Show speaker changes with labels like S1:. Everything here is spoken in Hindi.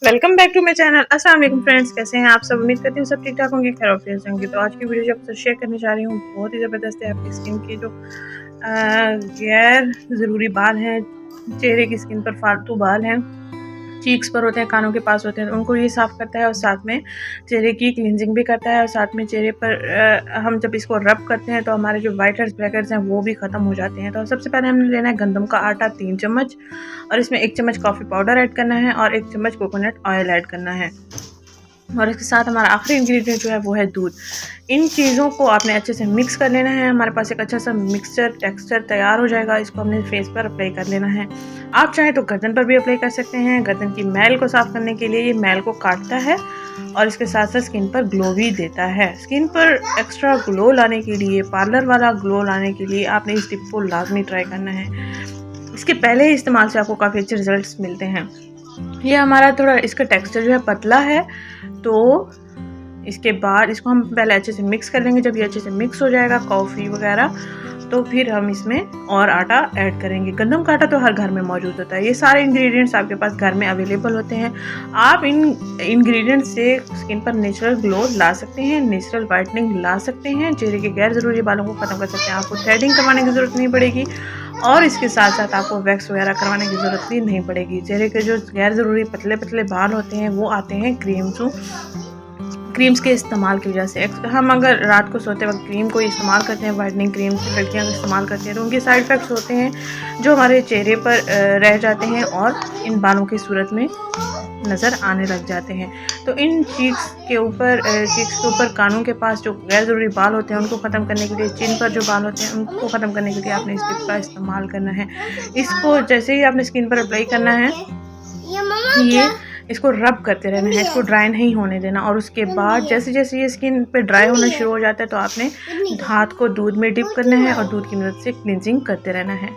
S1: Welcome back to my channel. अस्सलाम वालेकुम फ्रेंड्स, कैसे हैं आप सब। उम्मीद करती हूँ सब ठीक ठाक होंगे, खैर ऑफिस होंगे। तो आज की वीडियो जो आपसे शेयर करने जा रही हूँ बहुत ही ज़बरदस्त है। आपकी स्किन के जो गैर ज़रूरी बाल हैं, चेहरे की स्किन पर फालतू बाल हैं, चीक्स पर होते हैं, कानों के पास होते हैं, उनको ये साफ़ करता है और साथ में चेहरे की क्लींजिंग भी करता है। और साथ में चेहरे पर हम जब इसको रब करते हैं तो हमारे जो वाइट हेड्स ब्लैक हेड्स हैं वो भी ख़त्म हो जाते हैं। तो सबसे पहले हमने लेना है गंदम का आटा 3 चम्मच, और इसमें 1 चम्मच कॉफ़ी पाउडर ऐड करना है और 1 चम्मच कोकोनट ऑयल ऐड करना है। और इसके साथ हमारा आखिरी इंग्रेडिएंट जो है वो है दूध। इन चीज़ों को आपने अच्छे से मिक्स कर लेना है। हमारे पास एक अच्छा सा मिक्सचर टेक्सचर तैयार हो जाएगा। इसको हमने फेस पर अप्लाई कर लेना है। आप चाहें तो गर्दन पर भी अप्लाई कर सकते हैं। गर्दन की मैल को साफ़ करने के लिए ये मैल को काटता है और इसके साथ साथ स्किन पर ग्लो भी देता है। स्किन पर एक्स्ट्रा ग्लो लाने के लिए, पार्लर वाला ग्लो लाने के लिए आपने इस टिप को लाजमी ट्राई करना है। इसके पहले ही इस्तेमाल से आपको काफ़ी अच्छे रिजल्ट्स मिलते हैं। ये हमारा थोड़ा इसका टेक्सचर जो है पतला है, तो इसके बाद इसको हम पहले अच्छे से मिक्स कर लेंगे। जब ये अच्छे से मिक्स हो जाएगा कॉफ़ी वगैरह, तो फिर हम इसमें और आटा ऐड करेंगे। गंदम का आटा तो हर घर में मौजूद होता है। ये सारे इंग्रेडिएंट्स आपके पास घर में अवेलेबल होते हैं। आप इन इंग्रेडिएंट्स से स्किन पर नेचुरल ग्लो ला सकते हैं, नेचुरल वाइटनिंग ला सकते हैं, चेहरे के गैर ज़रूरी बालों को ख़त्म कर सकते हैं। आपको थ्रेडिंग करवाने की ज़रूरत नहीं पड़ेगी और इसके साथ साथ आपको वैक्स वगैरह करवाने की ज़रूरत भी नहीं पड़ेगी। चेहरे के जो गैर ज़रूरी पतले पतले बाल होते हैं वो आते हैं क्रीम्स के इस्तेमाल की वजह से। हम अगर रात को सोते वक्त क्रीम को इस्तेमाल करते हैं, वाइटनिंग क्रीम लड़कियाँ इस्तेमाल करती हैं, तो उनके साइड इफ़ेक्ट्स होते हैं जो हमारे चेहरे पर रह जाते हैं और इन बालों की सूरत में नज़र आने लग जाते हैं। तो इन चीक्स के ऊपर कानों के पास जो गैर ज़रूरी बाल होते हैं उनको ख़त्म करने के लिए, चिन पर जो बाल होते हैं उनको ख़त्म करने के लिए आपने इस टिप का इस्तेमाल करना है। इसको जैसे ही आपने स्किन पर अप्लाई करना है, ये इसको रब करते रहना है, इसको ड्राई नहीं होने देना। और उसके बाद जैसे जैसे ये स्किन पे ड्राई होना शुरू हो जाता है तो आपने हाथ को दूध में डिप करना है और दूध की मदद से क्लींजिंग करते रहना है।